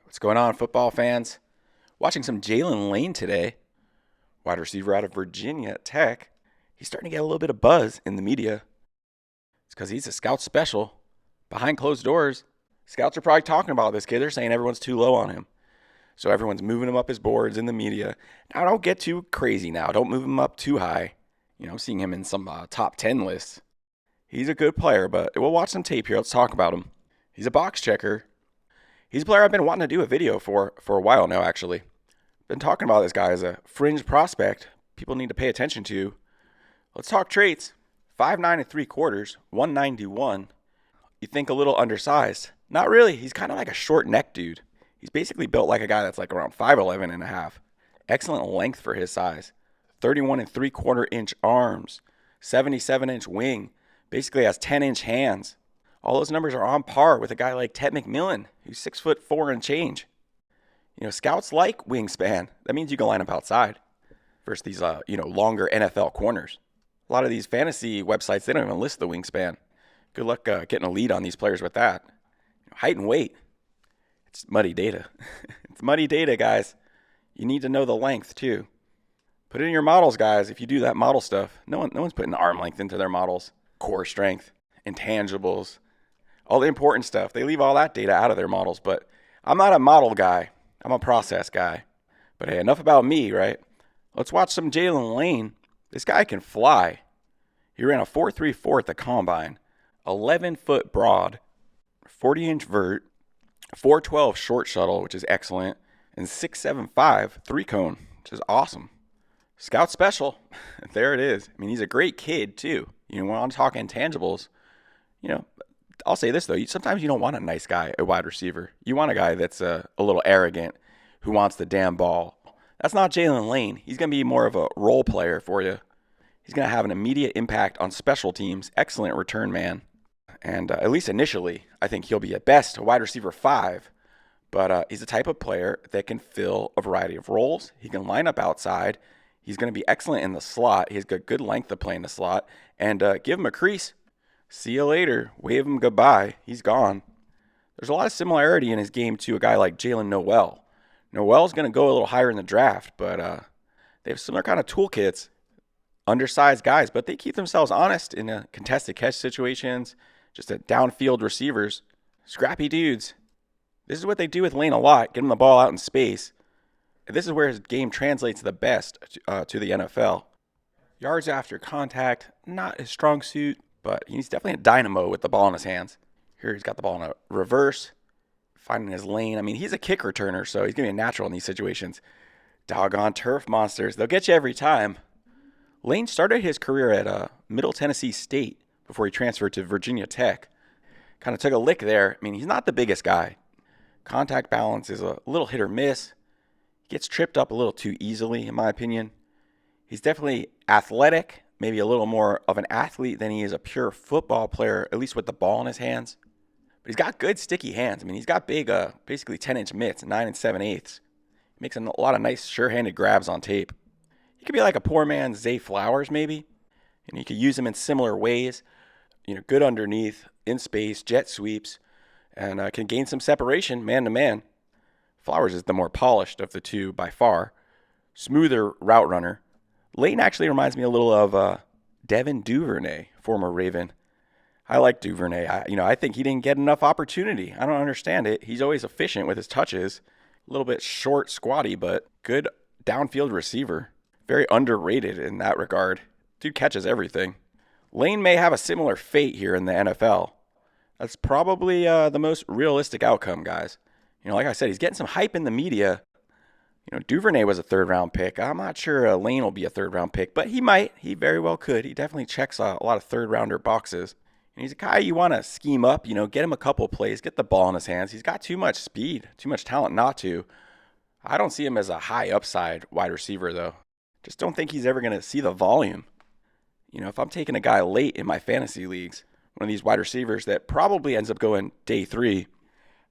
What's going on, football fans? Watching some Jaylen Lane today, wide receiver out of Virginia Tech. He's starting to get a little bit of buzz in the media. It's because he's a scout special. Behind closed doors, scouts are probably talking about this kid. They're saying everyone's too low on him. So everyone's moving him up his boards in the media. Now, don't get too crazy now. Don't move him up too high. I'm seeing him in some top 10 lists. He's a good player, but we'll watch some tape here. Let's talk about him. He's a box checker. He's a player I've been wanting to do a video for a while now, actually. Been talking about this guy as a fringe prospect people need to pay attention to. Let's talk traits. 5'9 and 3/4, 191. You think a little undersized. Not really. He's kind of like a short neck dude. He's basically built like a guy that's like around 5'11 and a half. Excellent length for his size. 31 and 3/4 inch arms. 77-inch wing. Basically has 10-inch hands. All those numbers are on par with a guy like Ted McMillan, who's 6'4" and change. Scouts like wingspan. That means you can line up outside versus these, longer NFL corners. A lot of these fantasy websites, they don't even list the wingspan. Good luck getting a lead on these players with that. Height and weight. It's muddy data. It's muddy data, guys. You need to know the length, too. Put it in your models, guys. If you do that model stuff, no one's putting arm length into their models. Core strength, intangibles, all the important stuff. They leave all that data out of their models, but I'm not a model guy. I'm a process guy. But hey, enough about me, right? Let's watch some Jaylen Lane. This guy can fly. He ran a 4.34 at the combine, 11-foot broad, 40-inch vert, 4.12 short shuttle, which is excellent, and 6.75 three-cone, which is awesome. Scout special. There it is. I mean, he's a great kid, too. When I'm talking intangibles, I'll say this, though. Sometimes you don't want a nice guy, a wide receiver. You want a guy that's a little arrogant, who wants the damn ball. That's not Jaylen Lane. He's going to be more of a role player for you. He's going to have an immediate impact on special teams. Excellent return man. And at least initially, I think he'll be at best a wide receiver 5. But he's the type of player that can fill a variety of roles. He can line up outside. He's going to be excellent in the slot. He's got good length to play in the slot. And give him a crease. See you later. Wave him goodbye. He's gone. There's a lot of similarity in his game to a guy like Jaylen Noel. Noel's going to go a little higher in the draft, but they have similar kind of toolkits. Undersized guys, but they keep themselves honest in contested catch situations, just downfield receivers. Scrappy dudes. This is what they do with Lane a lot, get him the ball out in space. And this is where his game translates the best to the NFL. Yards after contact, not his strong suit, but he's definitely a dynamo with the ball in his hands. Here he's got the ball in a reverse, finding his lane. I mean, he's a kick returner, so he's going to be a natural in these situations. Doggone turf monsters. They'll get you every time. Lane started his career at Middle Tennessee State before he transferred to Virginia Tech. Kind of took a lick there. I mean, he's not the biggest guy. Contact balance is a little hit or miss. He gets tripped up a little too easily, in my opinion. He's definitely athletic, maybe a little more of an athlete than he is a pure football player, at least with the ball in his hands. But he's got good sticky hands. I mean, he's got big, basically 10-inch mitts, 9 7/8. He makes a lot of nice sure-handed grabs on tape. He could be like a poor man's Zay Flowers, maybe. And you could use him in similar ways. Good underneath, in space, jet sweeps, and can gain some separation man to man. Flowers is the more polished of the two by far. Smoother route runner. Lane actually reminds me a little of Devin Duvernay, former Raven. I like Duvernay. I think he didn't get enough opportunity. I don't understand it. He's always efficient with his touches. A little bit short, squatty, but good downfield receiver. Very underrated in that regard. Dude catches everything. Lane may have a similar fate here in the NFL. That's probably the most realistic outcome, guys. Like I said, he's getting some hype in the media. Duvernay was a third-round pick. I'm not sure Lane will be a third-round pick, but he might. He very well could. He definitely checks a lot of third-rounder boxes. And he's a guy you want to scheme up, get him a couple plays, get the ball in his hands. He's got too much speed, too much talent not to. I don't see him as a high upside wide receiver, though. Just don't think he's ever going to see the volume. If I'm taking a guy late in my fantasy leagues, one of these wide receivers that probably ends up going day 3,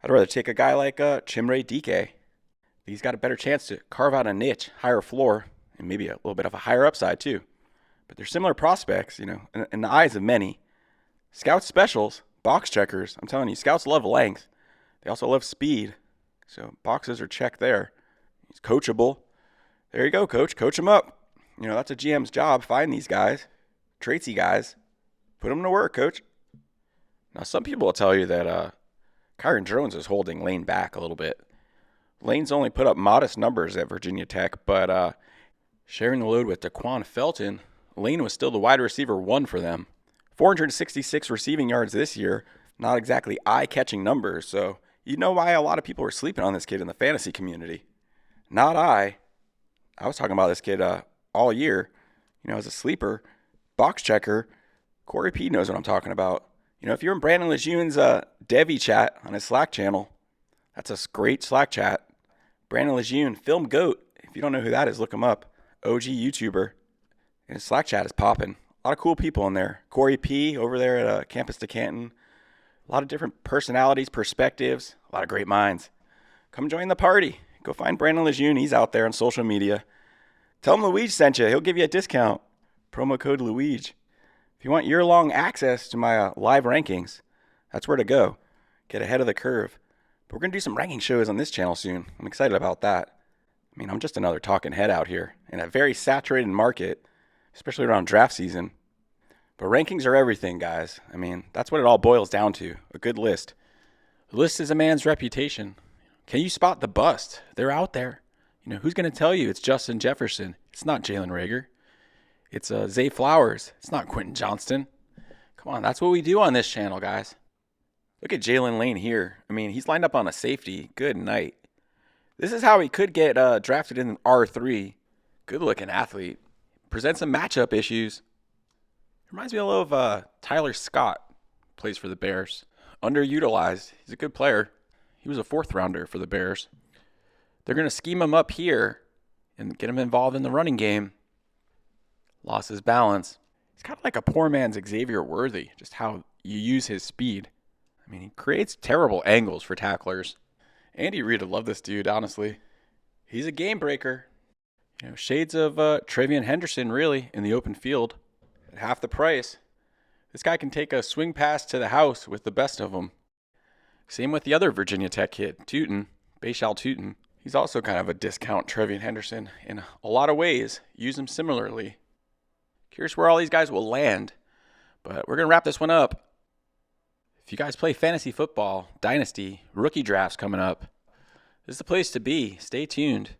I'd rather take a guy like Chimere Dike. He's got a better chance to carve out a niche, higher floor, and maybe a little bit of a higher upside too. But they're similar prospects, in the eyes of many. Scout specials, box checkers. I'm telling you, scouts love length. They also love speed. So boxes are checked there. He's coachable. There you go, coach. Coach him up. That's a GM's job. Find these guys, traitsy guys. Put them to work, coach. Now, some people will tell you that Kyron Jones is holding Lane back a little bit. Lane's only put up modest numbers at Virginia Tech, but sharing the load with Daquan Felton, Lane was still the wide receiver 1 for them. 466 receiving yards this year. Not exactly eye-catching numbers, so you know why a lot of people were sleeping on this kid in the fantasy community. Not I. I was talking about this kid all year. As a sleeper, box checker, Corey P knows what I'm talking about. If you're in Brandon Lejeune's Devi chat on his Slack channel, that's a great Slack chat. Brandon Lejeune, Film Goat. If you don't know who that is, look him up. OG YouTuber. And his Slack chat is popping. A lot of cool people in there. Corey P over there at Campus to Canton. A lot of different personalities, perspectives. A lot of great minds. Come join the party. Go find Brandon Lejeune. He's out there on social media. Tell him Luigi sent you. He'll give you a discount. Promo code Luigi. If you want year-long access to my live rankings, that's where to go. Get ahead of the curve. But we're going to do some ranking shows on this channel soon. I'm excited about that. I'm just another talking head out here in a very saturated market, especially around draft season. But rankings are everything, guys. That's what it all boils down to. A good list. The list is a man's reputation. Can you spot the bust? They're out there. Who's going to tell you it's Justin Jefferson? It's not Jalen Reagor. It's Zay Flowers. It's not Quentin Johnston. Come on, that's what we do on this channel, guys. Look at Jaylin Lane here. He's lined up on a safety. Good night. This is how he could get drafted in R3. Good-looking athlete. Presents some matchup issues. Reminds me a little of Tyler Scott. Plays for the Bears. Underutilized. He's a good player. He was a 4th rounder for the Bears. They're going to scheme him up here and get him involved in the running game. Lost his balance. He's kind of like a poor man's Xavier Worthy, just how you use his speed. He creates terrible angles for tacklers. Andy Reid would love this dude, honestly. He's a game breaker. Shades of Travion Henderson, really, in the open field. At half the price. This guy can take a swing pass to the house with the best of them. Same with the other Virginia Tech kid, Tootin, Bayshal Tootin. He's also kind of a discount Travion Henderson in a lot of ways. Use him similarly. Curious where all these guys will land. But we're going to wrap this one up. If you guys play fantasy football, dynasty, rookie drafts coming up, this is the place to be. Stay tuned.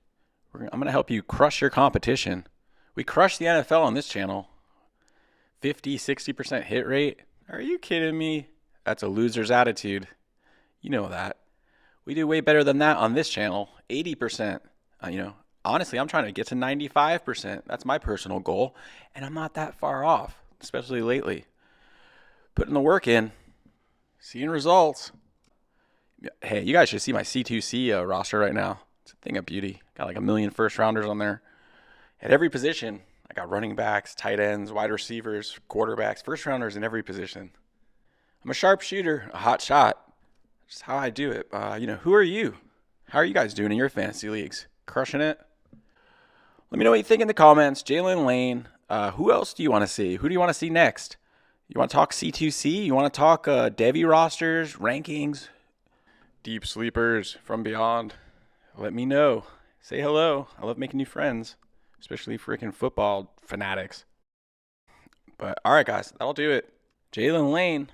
I'm going to help you crush your competition. We crush the NFL on this channel. 50, 60% hit rate. Are you kidding me? That's a loser's attitude. You know that. We do way better than that on this channel. 80%. Honestly, I'm trying to get to 95%. That's my personal goal. And I'm not that far off, especially lately. Putting the work in. Seeing results. Hey, you guys should see my C2C roster right now. It's a thing of beauty. Got like 1 million first rounders on there. At every position, I got running backs, tight ends, wide receivers, quarterbacks, first rounders in every position. I'm a sharp shooter, a hot shot. That's how I do it. Who are you? How are you guys doing in your fantasy leagues? Crushing it? Let me know what you think in the comments. Jaylin Lane. Who else do you want to see? Who do you want to see next? You want to talk C2C? You want to talk Devi rosters, rankings, deep sleepers from beyond? Let me know. Say hello. I love making new friends, especially freaking football fanatics. But all right, guys, that'll do it. Jaylin Lane,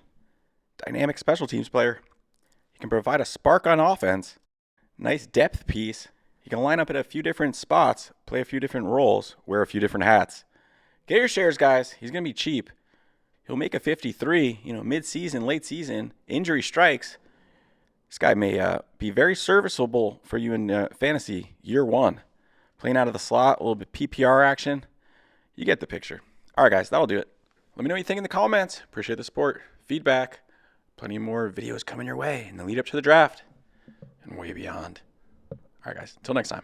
dynamic special teams player. He can provide a spark on offense. Nice depth piece. He can line up at a few different spots, play a few different roles, wear a few different hats. Get your shares, guys. He's going to be cheap. He'll make a 53, mid-season, late season, injury strikes. This guy may be very serviceable for you in fantasy year 1. Playing out of the slot, a little bit PPR action. You get the picture. All right, guys, that'll do it. Let me know what you think in the comments. Appreciate the support, feedback. Plenty more videos coming your way in the lead up to the draft and way beyond. All right, guys, until next time.